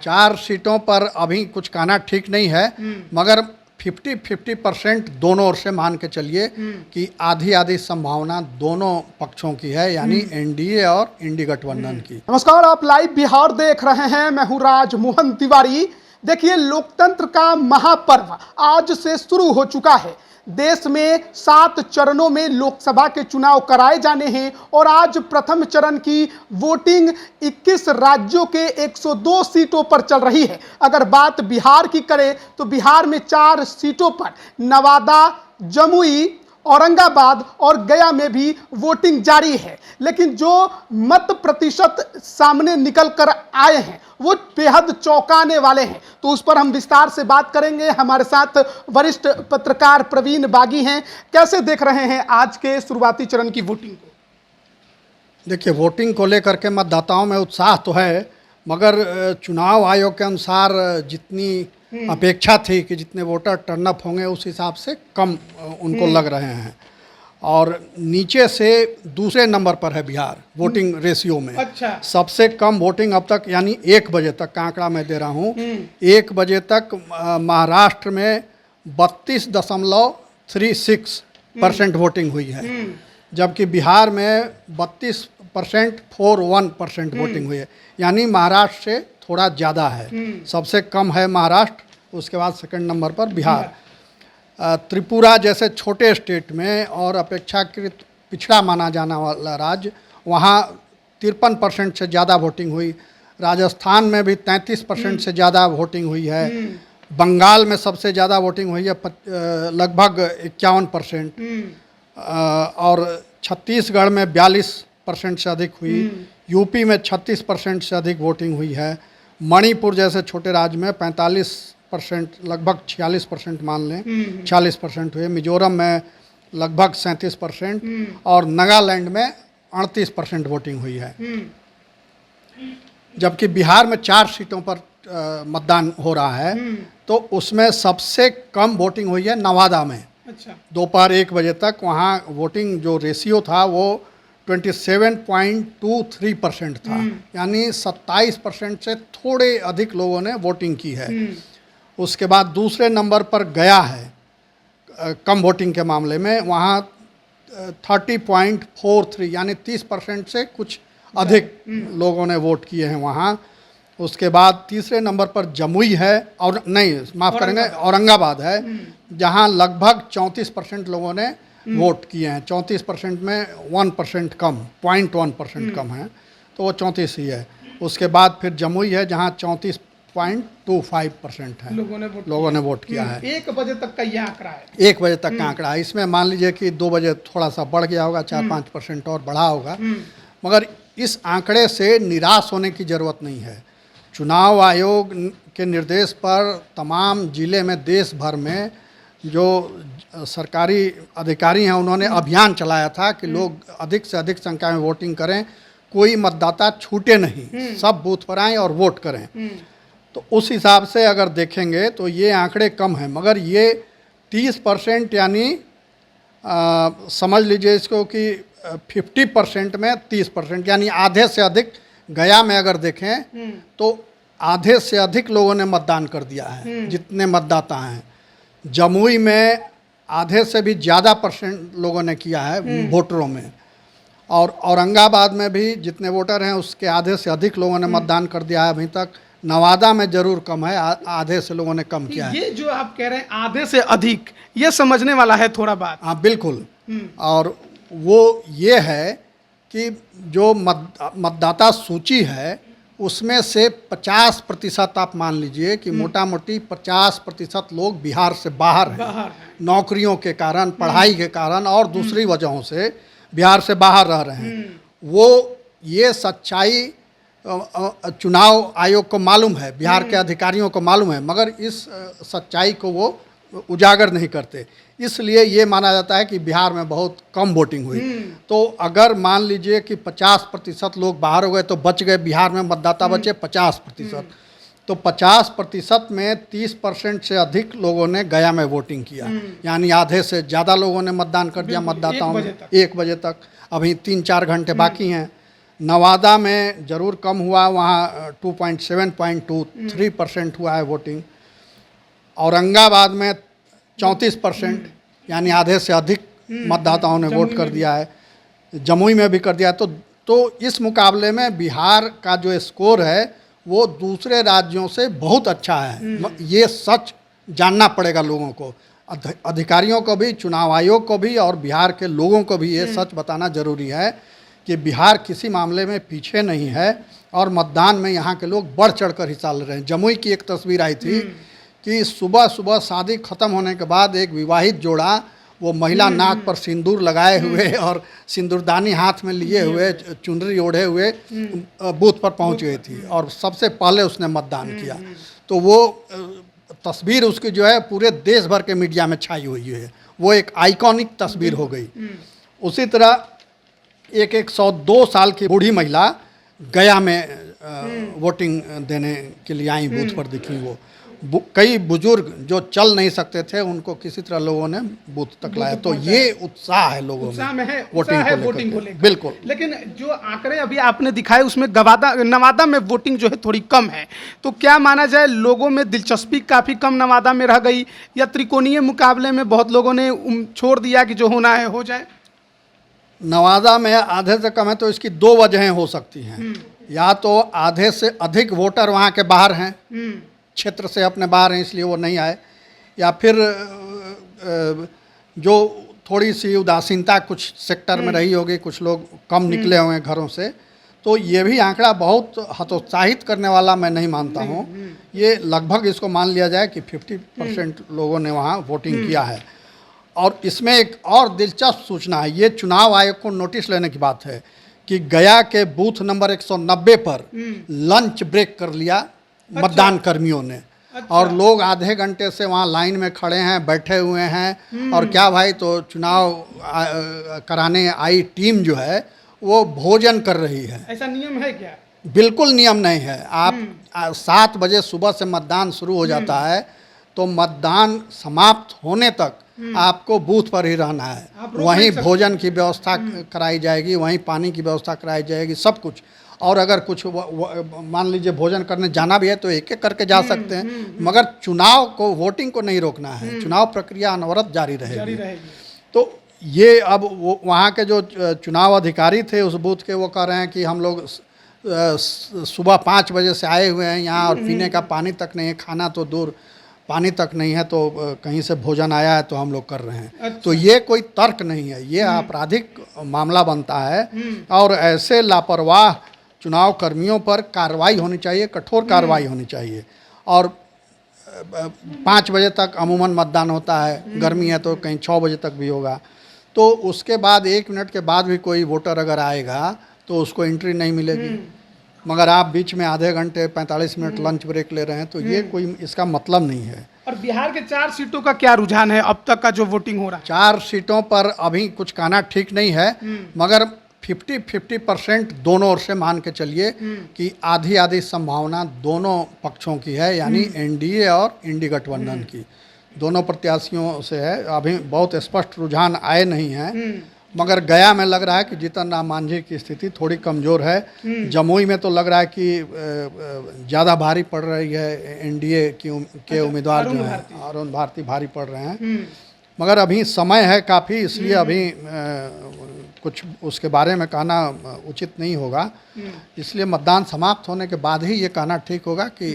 4 सीटों पर अभी कुछ कहना ठीक नहीं है, मगर 50-50% दोनों ओर से मान के चलिए कि आधी आधी संभावना दोनों पक्षों की है, यानी एनडीए और इंडी गठबंधन की। नमस्कार, आप लाइव बिहार देख रहे हैं। मैं हूं राज मोहन तिवारी। देखिए, लोकतंत्र का महापर्व आज से शुरू हो चुका है। देश में 7 चरणों में लोकसभा के चुनाव कराए जाने हैं और आज प्रथम चरण की वोटिंग 21 राज्यों के 102 सीटों पर चल रही है। अगर बात बिहार की करें तो बिहार में 4 सीटों पर नवादा, जमुई, औरंगाबाद और गया में भी वोटिंग जारी है। लेकिन जो मत प्रतिशत सामने निकल कर आए हैं वो बेहद चौंकाने वाले हैं, तो उस पर हम विस्तार से बात करेंगे। हमारे साथ वरिष्ठ पत्रकार प्रवीण बागी हैं। कैसे देख रहे हैं आज के शुरुआती चरण की वोटिंग को? देखिए, वोटिंग को लेकर के मतदाताओं में उत्साह तो है, मगर चुनाव आयोग के अनुसार जितनी अपेक्षा थी कि जितने वोटर टर्न अप होंगे उस हिसाब से कम उनको लग रहे हैं। और नीचे से दूसरे नंबर पर है बिहार वोटिंग रेशियो में। अच्छा। सबसे सबसे कम वोटिंग अब तक, यानी 1 बजे तक का आंकड़ा मैं दे रहा हूँ। 1 बजे तक महाराष्ट्र में 32.36% वोटिंग हुई है, जबकि बिहार में 32.41% वोटिंग हुई है, यानी महाराष्ट्र से थोड़ा ज़्यादा है। सबसे कम है महाराष्ट्र, उसके बाद सेकंड नंबर पर बिहार। त्रिपुरा जैसे छोटे स्टेट में और अपेक्षाकृत पिछड़ा माना जाने वाला राज्य, वहाँ 53% से ज़्यादा वोटिंग हुई। राजस्थान में भी 33% से ज़्यादा वोटिंग हुई है। बंगाल में सबसे ज़्यादा वोटिंग हुई है, लगभग 51%। और छत्तीसगढ़ में 42% से अधिक हुई। यूपी में 36% से अधिक वोटिंग हुई है। मणिपुर जैसे छोटे राज्य में 45%, लगभग 46% मान लें, 46% हुए। मिजोरम में लगभग 37% और नागालैंड में 38% वोटिंग हुई है। जबकि बिहार में 4 सीटों पर मतदान हो रहा है, तो उसमें सबसे कम वोटिंग हुई है नवादा में। अच्छा। दोपहर 1 बजे तक वहाँ वोटिंग जो रेशियो था वो 27.23% था, यानी 27% से थोड़े अधिक लोगों ने वोटिंग की है। उसके बाद दूसरे नंबर पर गया है कम वोटिंग के मामले में, वहाँ 30.43 यानी 30% से कुछ अधिक लोगों ने वोट किए हैं वहाँ। उसके बाद तीसरे नंबर पर जमुई है, और नहीं माफ़ करेंगे, औरंगाबाद है, जहाँ लगभग 34% लोगों ने वोट किए हैं। 34% में 1% कम, 0.1% कम है, तो वो 34 ही है। उसके बाद फिर जमुई है जहाँ 34.25% है लोगों ने वोट किया है। 1 बजे तक का यह आंकड़ा है। 1 बजे तक का आंकड़ा है। इसमें मान लीजिए कि 2 बजे थोड़ा सा बढ़ गया होगा, 4-5% और बढ़ा होगा, मगर इस आंकड़े से निराश होने की ज़रूरत नहीं है। चुनाव आयोग के निर्देश पर तमाम ज़िले में, देश भर में जो सरकारी अधिकारी हैं, उन्होंने अभियान चलाया था कि लोग अधिक से अधिक संख्या में वोटिंग करें, कोई मतदाता छूटे नहीं, सब बूथ पर आएँ और वोट करें। तो उस हिसाब से अगर देखेंगे तो ये आंकड़े कम हैं, मगर ये 30% यानी समझ लीजिए इसको कि 50% में 30%, यानी आधे से अधिक। गया में अगर देखें तो आधे से अधिक लोगों ने मतदान कर दिया है, जितने मतदाता हैं। जमुई में आधे से भी ज़्यादा परसेंट लोगों ने किया है वोटरों में, और औरंगाबाद में भी जितने वोटर हैं उसके आधे से अधिक लोगों ने मतदान कर दिया है अभी तक। नवादा में ज़रूर कम है, आधे से लोगों ने कम किया है। ये जो आप कह रहे हैं आधे से अधिक, ये समझने वाला है थोड़ा बात। हाँ बिल्कुल। और वो ये है कि जो मतदाता सूची है उसमें से 50% आप मान लीजिए कि मोटा मोटी 50% लोग बिहार से बाहर हैं, नौकरियों के कारण, पढ़ाई के कारण और दूसरी वजहों से बिहार से बाहर रह रहे हैं। वो ये सच्चाई चुनाव आयोग को मालूम है, बिहार के अधिकारियों को मालूम है, मगर इस सच्चाई को वो उजागर नहीं करते। इसलिए ये माना जाता है कि बिहार में बहुत कम वोटिंग हुई। तो अगर मान लीजिए कि 50% लोग बाहर हो गए तो बच गए, बिहार में मतदाता बचे 50%। तो 50% में 30% से अधिक लोगों ने गया में वोटिंग किया, यानी आधे से ज़्यादा लोगों ने मतदान कर दिया मतदाताओं में 1 बजे तक। अभी 3-4 घंटे बाकी हैं, नवादा में ज़रूर कम हुआ, वहाँ 2.7.23% हुआ है वोटिंग। औरंगाबाद में 34%, यानी आधे से अधिक मतदाताओं ने वोट कर दिया है। जमुई में भी कर दिया। तो इस मुकाबले में बिहार का जो स्कोर है वो दूसरे राज्यों से बहुत अच्छा है। ये सच जानना पड़ेगा लोगों को, अधिकारियों को भी, चुनाव आयोग को भी, और बिहार के लोगों को भी ये सच बताना ज़रूरी है कि बिहार किसी मामले में पीछे नहीं है और मतदान में यहाँ के लोग बढ़ चढ़ कर हिस्सा ले रहे हैं। जमुई की एक तस्वीर आई थी कि सुबह सुबह शादी ख़त्म होने के बाद एक विवाहित जोड़ा, वो महिला नाक पर सिंदूर लगाए हुए और सिंदूरदानी हाथ में लिए हुए, चुनरी ओढ़े हुए बूथ पर पहुंच गई थी और सबसे पहले उसने मतदान किया। तो वो तस्वीर उसकी जो है पूरे देश भर के मीडिया में छाई हुई है। वो एक आइकॉनिक तस्वीर हो गई। उसी तरह एक 102 साल की बूढ़ी महिला गया में वोटिंग देने के लिए आई, बूथ पर दिखी। वो कई बुजुर्ग जो चल नहीं सकते थे उनको किसी तरह लोगों ने बूथ तक लाया। तो ये उत्साह है लोगों में वोटिंग को लेकर। बिल्कुल। लेकिन जो आंकड़े अभी आपने दिखाए उसमें नवादा में वोटिंग जो है थोड़ी कम है, तो क्या माना जाए लोगों में दिलचस्पी काफ़ी कम नवादा में रह गई, या त्रिकोणीय मुकाबले में बहुत लोगों ने छोड़ दिया कि जो होना है हो जाए? नवादा में आधे से कम है तो इसकी दो वजहें हो सकती हैं। या तो आधे से अधिक वोटर वहाँ के बाहर हैं, क्षेत्र से अपने बाहर हैं, इसलिए वो नहीं आए, या फिर जो थोड़ी सी उदासीनता कुछ सेक्टर में रही होगी, कुछ लोग कम निकले हुए हैं घरों से। तो ये भी आंकड़ा बहुत हतोत्साहित करने वाला मैं नहीं मानता हूँ। ये लगभग इसको मान लिया जाए कि 50% लोगों ने वहाँ वोटिंग किया है। और इसमें एक और दिलचस्प सूचना है, ये चुनाव आयोग को नोटिस लेने की बात है कि गया के बूथ नंबर 190 पर लंच ब्रेक कर लिया मतदान कर्मियों ने। और लोग आधे घंटे से वहाँ लाइन में खड़े हैं, बैठे हुए हैं। और क्या भाई, तो चुनाव कराने आई टीम जो है वो भोजन कर रही है। ऐसा नियम है क्या? बिल्कुल नियम नहीं है। आप 7 बजे सुबह से मतदान शुरू हो जाता है, तो मतदान समाप्त होने तक आपको बूथ पर ही रहना है। वहीं भोजन की व्यवस्था कराई जाएगी, वहीं पानी की व्यवस्था कराई जाएगी, सब कुछ। और अगर कुछ मान लीजिए भोजन करने जाना भी है तो एक एक करके जा सकते हैं, मगर चुनाव को, वोटिंग को नहीं रोकना है। चुनाव प्रक्रिया अनवरत जारी रहेगी। तो ये अब वहाँ के जो चुनाव अधिकारी थे उस बूथ के, वो कह रहे हैं कि हम लोग सुबह 5 बजे से आए हुए हैं यहाँ और पीने का पानी तक नहीं है, खाना तो दूर, पानी तक नहीं है, तो कहीं से भोजन आया है तो हम लोग कर रहे हैं। अच्छा। तो ये कोई तर्क नहीं है, ये आपराधिक मामला बनता है। और ऐसे लापरवाह चुनाव कर्मियों पर कार्रवाई होनी चाहिए, कठोर कार्रवाई होनी चाहिए। और 5 बजे तक अमूमन मतदान होता है, गर्मी है तो कहीं 6 बजे तक भी होगा। तो उसके बाद 1 मिनट के बाद भी कोई वोटर अगर आएगा तो उसको एंट्री नहीं मिलेगी। मगर आप बीच में आधे घंटे 45 मिनट लंच ब्रेक ले रहे हैं, तो ये कोई इसका मतलब नहीं है। और बिहार के 4 सीटों का क्या रुझान है अब तक का जो वोटिंग हो रहा है? 4 सीटों पर अभी कुछ कहना ठीक नहीं है, मगर 50-50% दोनों ओर से मान के चलिए कि आधी आधी संभावना दोनों पक्षों की है, यानी एनडीए और इंडी गठबंधन की, दोनों प्रत्याशियों से है। अभी बहुत स्पष्ट रुझान आए नहीं हैं, मगर गया में लग रहा है कि जीतन राम मांझी की स्थिति थोड़ी कमज़ोर है। जमुई में तो लग रहा है कि ज़्यादा भारी पड़ रही है एनडीए के उम्मीदवार जो हैं, अरुण भारती भारी पड़ रहे हैं। मगर अभी समय है काफ़ी, इसलिए अभी कुछ उसके बारे में कहना उचित नहीं होगा। इसलिए मतदान समाप्त होने के बाद ही ये कहना ठीक होगा कि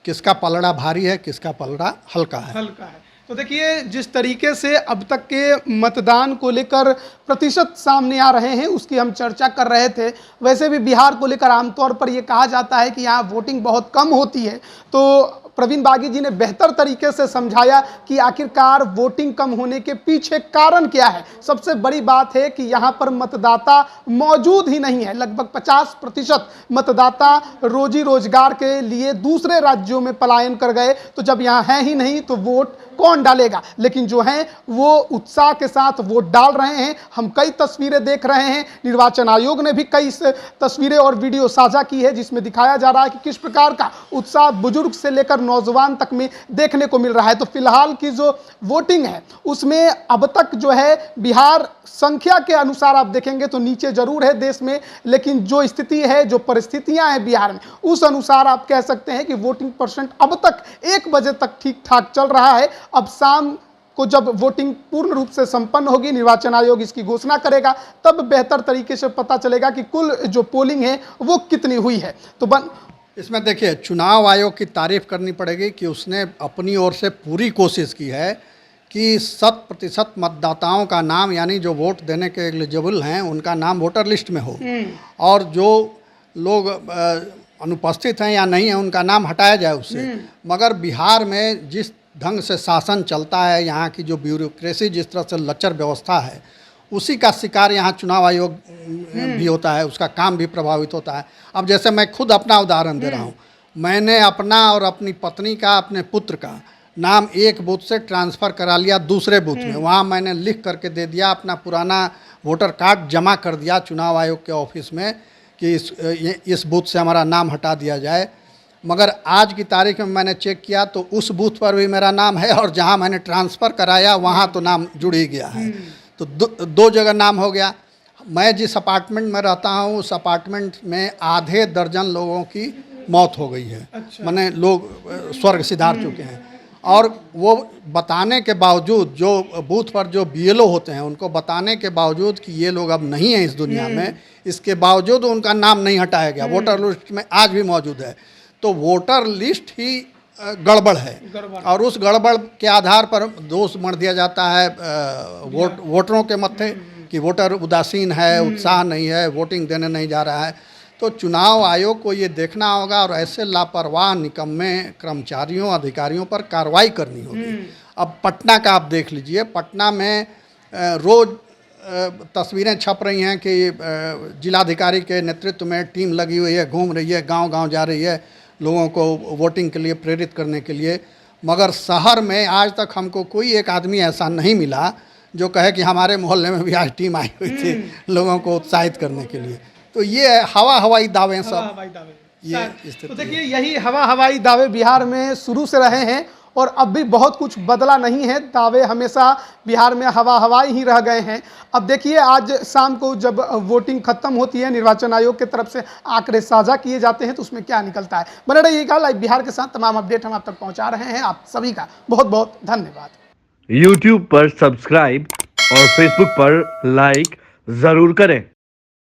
किसका पलड़ा भारी है, किसका पलड़ा हल्का है। तो देखिए, जिस तरीके से अब तक के मतदान को लेकर प्रतिशत सामने आ रहे हैं उसकी हम चर्चा कर रहे थे। वैसे भी बिहार को लेकर आमतौर पर यह कहा जाता है कि यहाँ वोटिंग बहुत कम होती है। तो प्रवीण बागी जी ने बेहतर तरीके से समझाया कि आखिरकार वोटिंग कम होने के पीछे कारण क्या है। सबसे बड़ी बात है कि यहाँ पर मतदाता मौजूद ही नहीं है। लगभग 50% मतदाता रोजी रोजगार के लिए दूसरे राज्यों में पलायन कर गए। तो जब यहाँ है ही नहीं तो वोट कौन डालेगा, लेकिन जो है वो उत्साह के साथ वोट डाल रहे हैं। हम कई तस्वीरें देख रहे हैं, निर्वाचन आयोग ने भी कई तस्वीरें और वीडियो साझा की है जिसमें दिखाया जा रहा है कि किस प्रकार का उत्साह बुजुर्ग से लेकर नौजवान तक में देखने को मिल रहा है। तो फिलहाल की जो वोटिंग है उसमें अब तक जो है बिहार संख्या के अनुसार आप देखेंगे तो नीचे जरूर है देश में, लेकिन जो स्थिति है, जो परिस्थितियां हैं बिहार में, उस अनुसार आप कह सकते हैं कि वोटिंग परसेंट अब तक 1 बजे तक ठीक ठाक चल रहा है। अब शाम को जब वोटिंग पूर्ण रूप से संपन्न होगी, निर्वाचन आयोग इसकी घोषणा करेगा, तब बेहतर तरीके से पता चलेगा कि कुल जो पोलिंग है वो कितनी हुई है। तो इसमें देखिए, चुनाव आयोग की तारीफ करनी पड़ेगी कि उसने अपनी ओर से पूरी कोशिश की है कि 100% मतदाताओं का नाम, यानी जो वोट देने के एलिजिबल हैं, उनका नाम वोटर लिस्ट में हो, और जो लोग अनुपस्थित हैं या नहीं हैं उनका नाम हटाया जाए उससे। मगर बिहार में जिस ढंग से शासन चलता है, यहाँ की जो ब्यूरोक्रेसी, जिस तरह से लचर व्यवस्था है, उसी का शिकार यहाँ चुनाव आयोग भी होता है, उसका काम भी प्रभावित होता है। अब जैसे मैं खुद अपना उदाहरण दे रहा हूँ, मैंने अपना और अपनी पत्नी का, अपने पुत्र का नाम एक बूथ से ट्रांसफ़र करा लिया दूसरे बूथ में। वहाँ मैंने लिख करके दे दिया, अपना पुराना वोटर कार्ड जमा कर दिया चुनाव आयोग के ऑफिस में कि इस बूथ से हमारा नाम हटा दिया जाए। मगर आज की तारीख में मैंने चेक किया तो उस बूथ पर भी मेरा नाम है, और जहाँ मैंने ट्रांसफ़र कराया वहाँ तो नाम जुड़ ही गया है। तो दो जगह नाम हो गया। मैं जिस अपार्टमेंट में रहता हूँ उस अपार्टमेंट में आधे दर्जन लोगों की मौत हो गई है। अच्छा। माने लोग स्वर्ग सिधार चुके हैं, और वो बताने के बावजूद, जो बूथ पर जो बीएलओ होते हैं उनको बताने के बावजूद कि ये लोग अब नहीं हैं इस दुनिया में, इसके बावजूद उनका नाम नहीं हटाया गया, वोटर लिस्ट में आज भी मौजूद है। तो वोटर लिस्ट ही गड़बड़ है, और उस गड़बड़ के आधार पर दोष मढ़ दिया जाता है वोटरों के मत्थे कि वोटर उदासीन है, उत्साह नहीं है, वोटिंग देने नहीं जा रहा है। तो चुनाव आयोग को ये देखना होगा और ऐसे लापरवाह निकम्मे कर्मचारियों, अधिकारियों पर कार्रवाई करनी होगी। अब पटना का आप देख लीजिए, पटना में रोज़ तस्वीरें छप रही हैं कि जिलाधिकारी के नेतृत्व में टीम लगी हुई है, घूम रही है, गांव-गांव जा रही है लोगों को वोटिंग के लिए प्रेरित करने के लिए। मगर शहर में आज तक हमको कोई एक आदमी ऐसा नहीं मिला जो कहे कि हमारे मोहल्ले में भी आज टीम आई हुई थी लोगों को उत्साहित करने के लिए। तो ये हवाई दावे सब, ये स्थिति। तो देखिए, यही हवाई दावे बिहार में शुरू से रहे हैं और अब भी बहुत कुछ बदला नहीं है। दावे हमेशा बिहार में हवाई ही रह गए हैं। अब देखिए, आज शाम को जब वोटिंग खत्म होती है, निर्वाचन आयोग की तरफ से आंकड़े साझा किए जाते हैं तो उसमें क्या निकलता है। बने रहिएगा लाइव बिहार के साथ, तमाम अपडेट हम आप तक पहुंचा रहे हैं। आप सभी का बहुत बहुत धन्यवाद। YouTube पर सब्सक्राइब और Facebook पर लाइक जरूर करें।